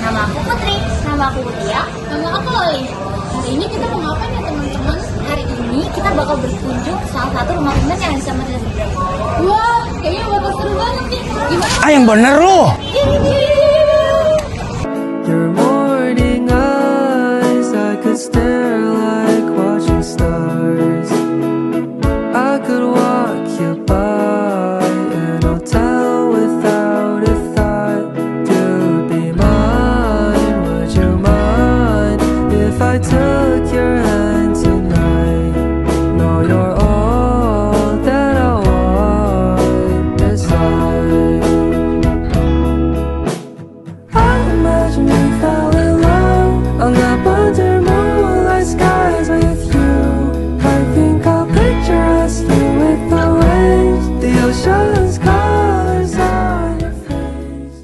Nama aku Putri. Nama aku Mutia. Nama aku Oli. Hari ini kita mau ngapain ya teman-teman? Hari ini kita bakal berkunjung ke salah satu rumah teman yang sama dengan seberang. Wah, kayaknya bakal seru banget nih. Gimana? Ah, yang bener lu. Your morning eyes, I could stare like watching stars. I could walk you by an hotel without a thought. You'd be mine, would you mind if I took your hand tonight? No, you're all that I want beside. I imagine we fell in love on that under moonlight skies with you. I think I'll picture us here with the waves, the ocean's colors on your face.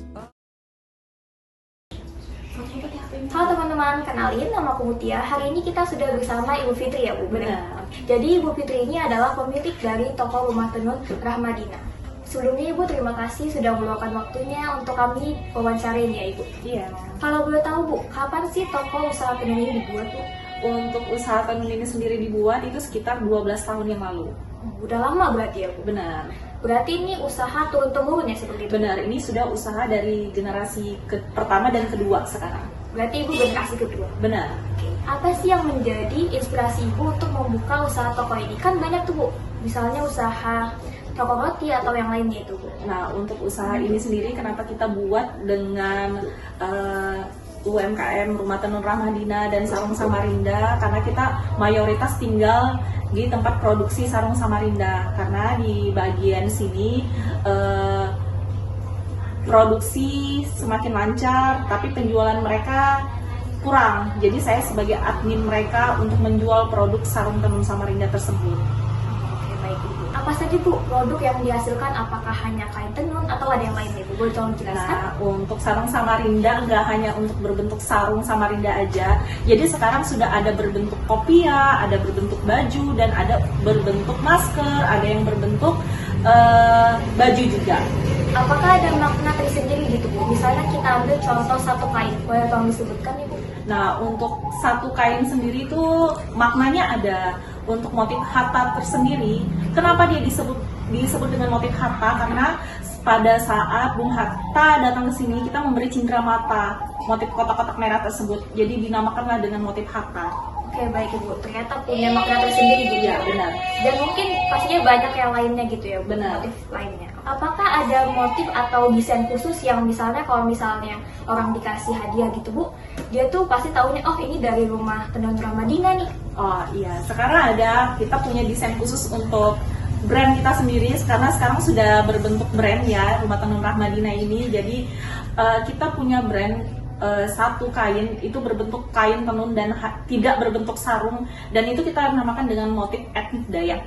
Halo teman-teman, kenalin nama aku Mutia. Hari ini kita sudah bersama Ibu Fitri ya Bu. Benar. Jadi Ibu Fitri ini adalah pemilik dari toko Rumah Tenun Rahmadina. Sebelumnya Ibu terima kasih sudah meluangkan waktunya untuk kami wawancarain ya Ibu. Iya. Kalau boleh tahu Bu, kapan sih toko usaha tenun ini dibuat Bu? Untuk usaha tenun ini sendiri dibuat itu sekitar 12 tahun yang lalu. Udah lama berarti ya Bu? Benar. Berarti ini usaha turun-temurun ya seperti itu? Benar, ini sudah usaha dari generasi pertama dan kedua sekarang. Berarti Ibu generasi kedua? Benar. Apa sih yang menjadi inspirasi Ibu untuk membuka usaha toko ini? Kan banyak tuh Bu, misalnya usaha toko roti atau yang lainnya itu Bu. Nah, untuk usaha ini sendiri kenapa kita buat dengan UMKM Rumah Tenun Rahmadina dan Sarung Samarinda, karena kita mayoritas tinggal di tempat produksi Sarung Samarinda, karena di bagian sini produksi semakin lancar tapi penjualan mereka kurang. Jadi saya sebagai admin mereka untuk menjual produk Sarung Tenun Samarinda tersebut. Oke, baik Ibu. Apa saja Bu produk yang dihasilkan? Apakah hanya kain tenun atau ada yang lainnya Bu? Boleh tolong jelaskan? Nah, untuk sarung Samarinda nggak hanya untuk berbentuk sarung Samarinda aja. Jadi sekarang sudah ada berbentuk kopia, ada berbentuk baju, dan ada berbentuk masker, ada yang berbentuk baju juga. Apakah ada makna tersendiri gitu Bu? Misalnya kita ambil contoh satu kain, boleh tolong disebutkan Ibu? Nah, untuk satu kain sendiri itu maknanya ada. Untuk motif hatta tersendiri, kenapa dia disebut dengan motif hatta? Karena pada saat Bung Hatta datang ke sini, kita memberi cindera mata motif kotak-kotak merah tersebut. Jadi dinamakanlah dengan motif hatta. Oke, baik Ibu. Ternyata punya makna tersendiri gitu Iya, benar. Dan mungkin pastinya banyak yang lainnya gitu ya, Bu, Benar. motif lainnya. Apakah ada motif atau desain khusus yang misalnya kalau misalnya orang dikasih hadiah gitu Bu, dia tuh pasti taunya oh ini dari Rumah Tenun Rahmadina nih. Oh iya, sekarang kita punya desain khusus untuk brand kita sendiri, karena sekarang sudah berbentuk brand ya Rumah Tenun Rahmadina ini. Jadi kita punya brand satu kain itu berbentuk kain tenun dan tidak berbentuk sarung, dan itu kita namakan dengan motif etnik Dayak.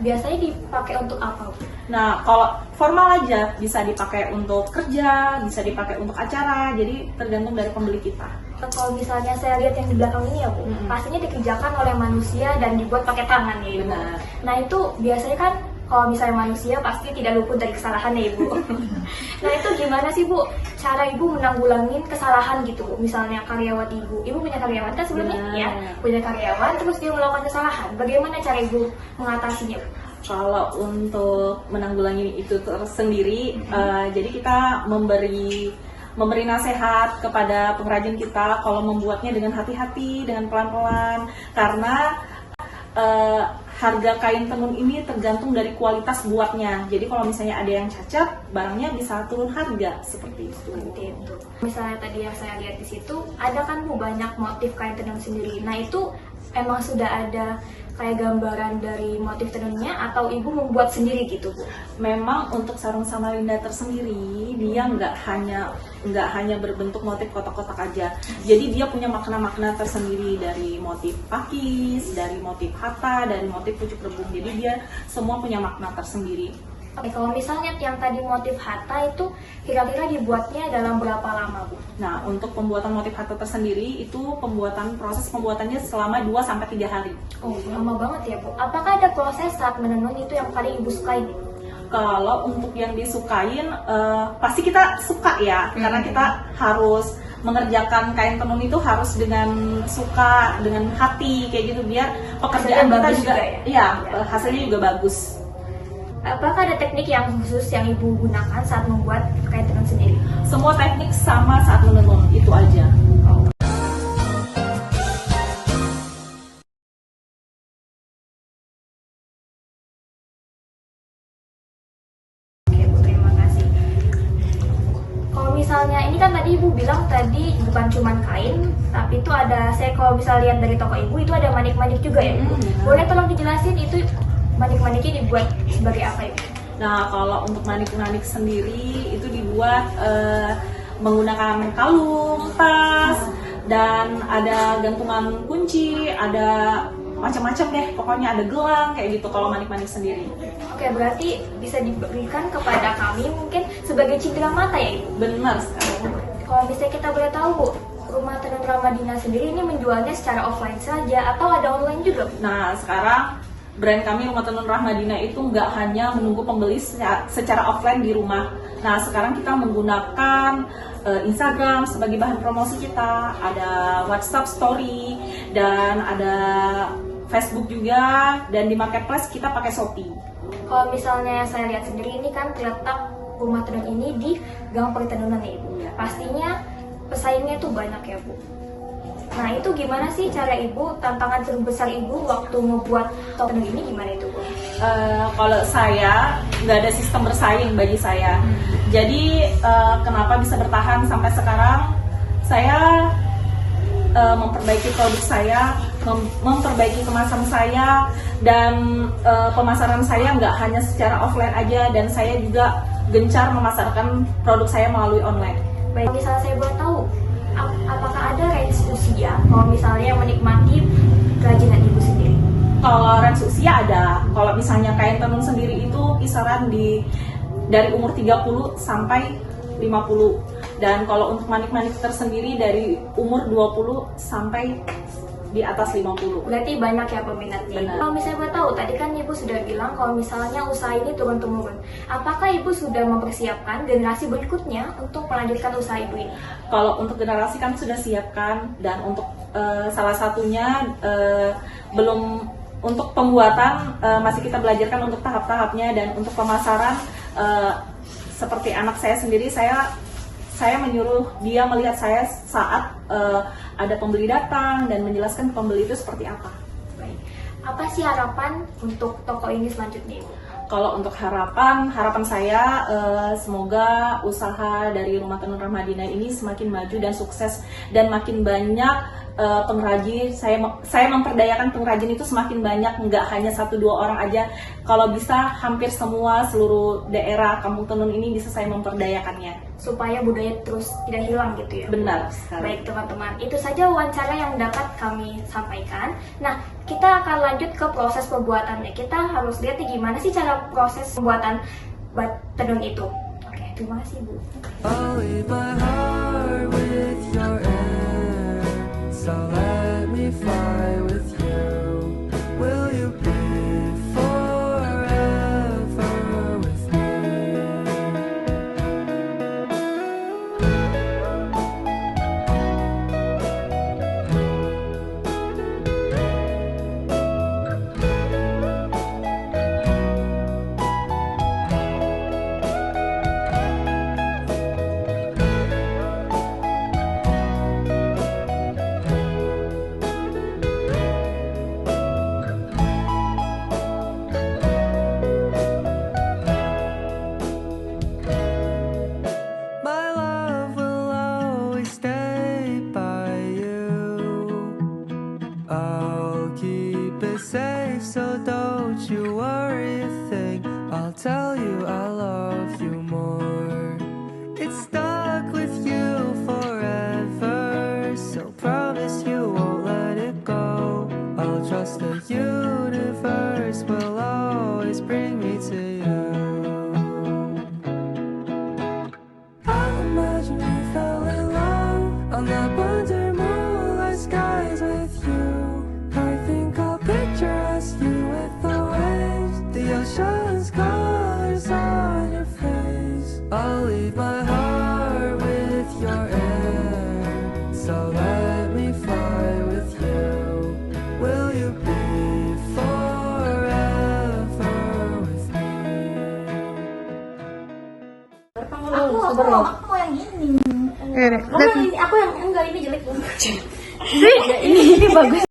Biasanya dipakai untuk apa Bu? Nah, kalau formal aja bisa dipakai untuk kerja, bisa dipakai untuk acara, jadi tergantung dari pembeli kita. Kalau misalnya saya lihat yang di belakang ini ya Bu, pastinya dikerjakan oleh manusia dan dibuat pakai tangan ya Ibu. Benar. Nah itu biasanya kan kalau misalnya manusia pasti tidak luput dari kesalahan ya Ibu. Nah itu gimana sih Bu cara Ibu menanggulangin kesalahan gitu Bu? Misalnya karyawan Ibu punya karyawan kan sebelumnya Benar. ya, punya karyawan terus dia melakukan kesalahan. Bagaimana cara Ibu mengatasinya Bu? Kalau untuk menanggulangi itu tersendiri, jadi kita memberi nasihat kepada pengrajin kita kalau membuatnya dengan hati-hati, dengan pelan-pelan, karena harga kain tenun ini tergantung dari kualitas buatnya. Jadi kalau misalnya ada yang cacat, barangnya bisa turun harga seperti itu. Seperti itu. Misalnya tadi yang saya lihat di situ ada kan Bu banyak motif kain tenun sendiri. Nah itu emang sudah ada kayak gambaran dari motif tenunnya atau Ibu membuat sendiri gitu Bu? Memang untuk sarung Samarinda tersendiri dia nggak hanya berbentuk motif kotak-kotak aja. Jadi dia punya makna-makna tersendiri dari motif pakis, dari motif hatta, dari motif pucuk rebung. Jadi dia semua punya makna tersendiri. Oke, kalau misalnya yang tadi motif hatta itu kira-kira dibuatnya dalam berapa lama Bu? Nah, untuk pembuatan motif hatta tersendiri itu proses pembuatannya selama 2-3 hari. Oh, lama banget ya Bu. Apakah ada proses saat menenun itu yang paling Ibu sukai? Kalau untuk yang disukain, pasti kita suka ya, karena kita harus mengerjakan kain tenun itu harus dengan suka, dengan hati kayak gitu, biar pekerjaan Hasilnya kita bagus juga, juga ya? iya, hasilnya juga bagus. Apakah ada teknik yang khusus yang ibu gunakan saat membuat kain tenun sendiri? Semua teknik sama saat menenun, itu aja. Oke Bu, terima kasih. Kalau misalnya ini kan tadi ibu bilang tadi bukan cuma kain, tapi itu ada, saya kalau bisa lihat dari toko ibu itu ada manik-manik juga ya ibu. Boleh tolong dijelasin itu manik-maniknya dibuat sebagai apa ibu? Nah, kalau untuk manik-manik sendiri itu dibuat menggunakan kalung, tas, dan ada gantungan kunci, ada macam-macam deh, pokoknya ada gelang kayak gitu kalau manik-manik sendiri. Oke, berarti bisa diberikan kepada kami mungkin sebagai cindera mata ya ibu? Benar sekali. Kalau misalnya kita boleh tahu Bu, Rumah Tenun Ramadina sendiri ini menjualnya secara offline saja atau ada online juga Bu? Nah, sekarang brand kami Rumah Tenun Rahmadina itu nggak hanya menunggu pembeli secara offline di rumah. Nah, sekarang kita menggunakan Instagram sebagai bahan promosi kita, ada WhatsApp Story, dan ada Facebook juga, dan di marketplace kita pakai Shopee. Kalau misalnya saya lihat sendiri ini kan terletak rumah tenun ini di Gang Pertenunan ya Ibu. Pastinya pesaingnya tuh banyak ya Bu. Nah itu gimana sih cara Ibu, tantangan terbesar Ibu waktu membuat tenun ini gimana itu Bu? Kalau saya nggak ada sistem bersaing bagi saya. Jadi kenapa bisa bertahan sampai sekarang? Saya memperbaiki produk saya, memperbaiki kemasan saya, dan pemasaran saya nggak hanya secara offline aja, dan saya juga gencar memasarkan produk saya melalui online. Baik, kalau misalnya saya boleh tahu, apakah ada range usia kalau misalnya menikmati kerajinan Ibu sendiri? Kalau range usia ada. Kalau misalnya kain tenun sendiri itu kisaran dari umur 30 sampai 50. Dan kalau untuk manik-manik tersendiri dari umur 20 sampai di atas 50. Berarti banyak ya peminatnya. Benar. Kalau misalnya boleh tahu, tadi kan Ibu sudah bilang kalau misalnya usaha ini turun-temurun. Apakah Ibu sudah mempersiapkan generasi berikutnya untuk melanjutkan usaha Ibu ini? Kalau untuk generasi kan sudah siapkan, dan untuk salah satunya belum, untuk pembuatan masih kita belajarkan untuk tahap-tahapnya, dan untuk pemasaran seperti anak saya sendiri, saya menyuruh dia melihat saya saat ada pembeli datang dan menjelaskan ke pembeli itu seperti apa. Baik. Apa sih harapan untuk toko ini selanjutnya Ibu? Kalau untuk harapan saya semoga usaha dari Rumah Tenun Rahmadina ini semakin maju dan sukses, dan makin banyak pengrajin. Saya memperdayakan pengrajin itu semakin banyak, nggak hanya 1-2 orang aja. Kalau bisa hampir semua, seluruh daerah kampung tenun ini bisa saya memperdayakannya. Supaya budaya terus tidak hilang gitu ya. Benar sekali. Baik teman-teman, itu saja wawancara yang dapat kami sampaikan. Nah, kita akan lanjut ke proses pembuatannya. Kita harus lihat nih gimana sih cara proses pembuatan tenun itu. Oke, terima kasih Bu. I'll leave my heart with your air. So let me fly with you. Will you be forever with me? you be forever with me? Aku mau yang ini. Oke deh. Aku yang ini, aku yang enggak, ini jelek. Ini bagus.